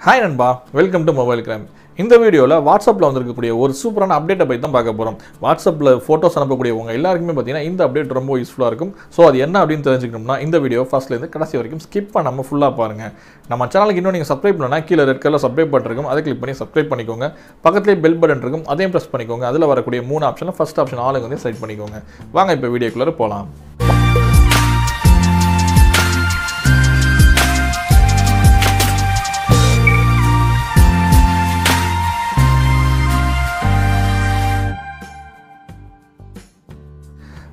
Hi Nanba, welcome to Mobile Crime. இந்த வீடியோல வாட்ஸ்அப்ல வந்திருக்கக்கூடிய ஒரு சூப்பரான அப்டேட்டை பத்தி தான் பார்க்க போறோம். வாட்ஸ்அப்ல போட்டோஸ் அனுப்பக்கூடியவங்க எல்லாருக்குமே பாத்தீங்கன்னா இந்த அப்டேட் ரொம்ப யூஸ்ஃபுல்லா இருக்கும். சோ அது என்ன அப்படினு தெரிஞ்சுக்கணும்னா இந்த வீடியோ ஃபர்ஸ்ட்ல இருந்து கடைசி வரைக்கும் ஸ்கிப் பண்ணாம ஃபுல்லா பாருங்க. நம்ம சேனலுக்கு இன்னும் நீங்க சப்ஸ்கிரைப் பண்ணலனா கீழ ரெட் கலர்ல சப்ஸ்கிரைப் பட்டன் இருக்கும். அதை கிளிக் பண்ணி சப்ஸ்கிரைப் பண்ணிக்கோங்க. பக்கத்துலயே பெல் பட்டன் இருக்கும். அதையும் பிரஸ் பண்ணிக்கோங்க. அதுல வரக்கூடிய மூணு ஆப்ஷன்ல ஃபர்ஸ்ட் ஆப்ஷன் ஆளுங்க வந்து செலக்ட் பண்ணிக்கோங்க. வாங்க இப்போ வீடியோக்குள்ள போலாம்.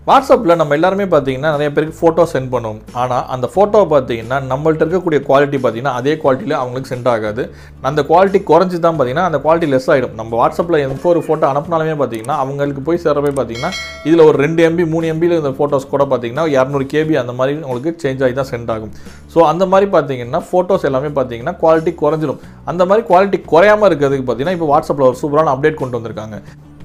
வாட்ஸ்அப்ல நம்ம எல்லாரும் பாத்தீங்கன்னா நிறைய பேருக்கு போட்டோ சென்ட் பண்ணுவோம். ஆனா அந்த போட்டோவை பாத்தீங்கன்னா நம்மள்ட்ட இருக்கக்கூடிய குவாலிட்டி பாத்தீங்கன்னா அதே குவாலிட்டில அவங்களுக்கு சென்ட் ஆகாது. அந்த குவாலிட்டி குறைஞ்சு தான் பாத்தீங்கன்னா அந்த குவாலிட்டி லெஸ் ஆயிடும். நம்ம வாட்ஸ்அப்ல எந்த ஒரு போட்டோ அனுப்புனாலுமே பாத்தீங்கன்னா அவங்களுக்கு போய் சேர்றப்ப பாத்தீங்கன்னா இதுல ஒரு 2 MB 3 MB ல இந்த போட்டோஸ் கூட பாத்தீங்கன்னா 200 KB அந்த மாதிரி உங்களுக்கு சேஞ்ச் ஆகி தான் சென்ட் ஆகும். சோ அந்த மாதிரி பாத்தீங்கன்னா போட்டோஸ் எல்லாமே பாத்தீங்கன்னா குவாலிட்டி குறைஞ்சிடும். அந்த மாதிரி குவாலிட்டி குறையாம இருக்கிறதுக்கு பாத்தீங்கன்னா இப்போ வாட்ஸ்அப்ல ஒரு சூப்பரான அப்டேட் கொண்டு வந்திருக்காங்க.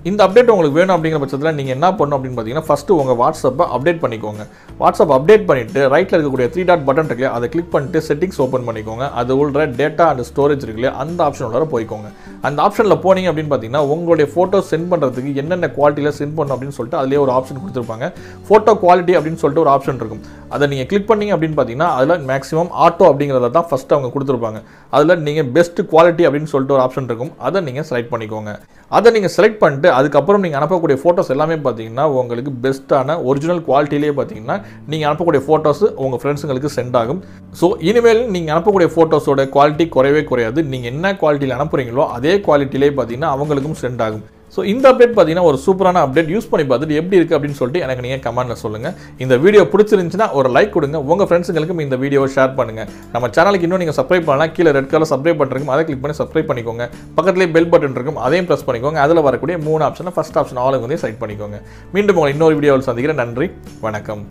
இந்த அப்டேட் உங்களுக்கு வேணும் அப்படிங்கிற பட்சத்தில் நீங்கள் என்ன பண்ணணும் அப்படின்னு பார்த்தீங்கன்னா ஃபஸ்ட்டு உங்கள் வாட்ஸ்அப்பை அப்டேட் பண்ணிக்கோங்க. வாட்ஸ்அப் அப்டேட் பண்ணிவிட்டு ரைட்டில் இருக்கக்கூடிய 3 டாட் பட்டன் இருக்குல்லையா அதை கிளிக் பண்ணிட்டு செட்டிங்ஸ் ஓப்பன் பண்ணிக்கோங்க. அது உள்ள டேட்டா அண்ட் ஸ்டோரேஜ் இருக்குல்லையா அந்த ஆப்ஷன் உள்ள போய்க்கோங்க. அந்த ஆப்ஷனில் போனீங்க அப்படின்னு பார்த்தீங்கன்னா உங்களுடைய ஃபோட்டோ சென்ட் பண்ணுறதுக்கு என்னென்ன குவாலிட்டியில் சென்ட் பண்ணணும் அப்படின்னு சொல்லிட்டு அதிலே ஒரு ஆப்ஷன் கொடுத்துருப்பாங்க. ஃபோட்டோ குவாலிட்டி அப்படின்னு சொல்லிட்டு ஒரு ஆப்ஷன் இருக்கும். அதை நீங்கள் கிளிக் பண்ணீங்க அப்படின்னு பார்த்தீங்கன்னா அதில் மேக்ஸிமம் ஆட்டோ அப்படிங்கிறத தான் ஃபஸ்ட்டு அவங்க கொடுத்துருப்பாங்க. அதில் நீங்கள் பெஸ்ட் குவாலிட்டி அப்படின்னு சொல்லிட்டு ஒரு ஆப்ஷன் இருக்கும். அதை நீங்கள் செலக்ட் பண்ணிக்கோங்க. அதை நீங்கள் செலக்ட் பண்ணிட்டு அதுக்கப்புறம் நீங்கள் அனுப்பக்கூடிய ஃபோட்டோஸ் எல்லாமே பார்த்தீங்கன்னா உங்களுக்கு பெஸ்ட்டான ஒரிஜினல் குவாலிட்டியிலே பார்த்தீங்கன்னா நீங்கள் அனுப்பக்கூடிய ஃபோட்டோஸ் உங்கள் ஃப்ரெண்ட்ஸுங்களுக்கு சென்ட் ஆகும். ஸோ இனிமேல் நீங்கள் அனுப்பக்கூடிய ஃபோட்டோஸோட குவாலிட்டி குறையவே குறையாது. நீங்கள் என்ன குவாலிட்டியில் அனுப்புகிறீங்களோ அதே குவாலிட்டியிலே பார்த்தீங்கன்னா அவங்களுக்கும் சென்ட் ஆகும். ஸோ இந்த அப்டேட் பார்த்தீங்கன்னா ஒரு சூப்பரான அப்டேட். யூஸ் பண்ணி பார்த்துட்டு எப்படி இருக்குது அப்படின்னு சொல்லிட்டு எனக்கு நீங்கள் கமெண்ட்டில் சொல்லுங்கள். இந்த வீடியோ பிடிச்சிருந்துச்சுன்னா ஒரு லைக் கொடுங்க. உங்கள் ஃப்ரெண்ட்ஸுங்களுக்கும் இந்த வீடியோவை ஷேர் பண்ணுங்கள். நம்ம சேனலுக்கு இன்னும் நீங்கள் சப்ஸ்கிரைப் பண்ணலாம். கீழே ரெட் கலர் சப்ஸ்கிரைப் பண்ணிருக்கும். அதை கிளிக் பண்ணி சப்ஸ்கிரைப் பண்ணிக்கோங்க. பக்கத்துலேயே பெல் பட்டன் இருக்கும். அதையும் ப்ரெஸ் பண்ணிக்கோங்க. அதில் வரக்கூடிய 3 ஆப்ஷனை ஃபர்ஸ்ட் ஆப்ஷன் ஆளுங்க வந்து செலக்ட் பண்ணிக்கோங்க. மீண்டும் உங்களை இன்னொரு வீடியோவில் சந்திக்கிறேன். நன்றி, வணக்கம்.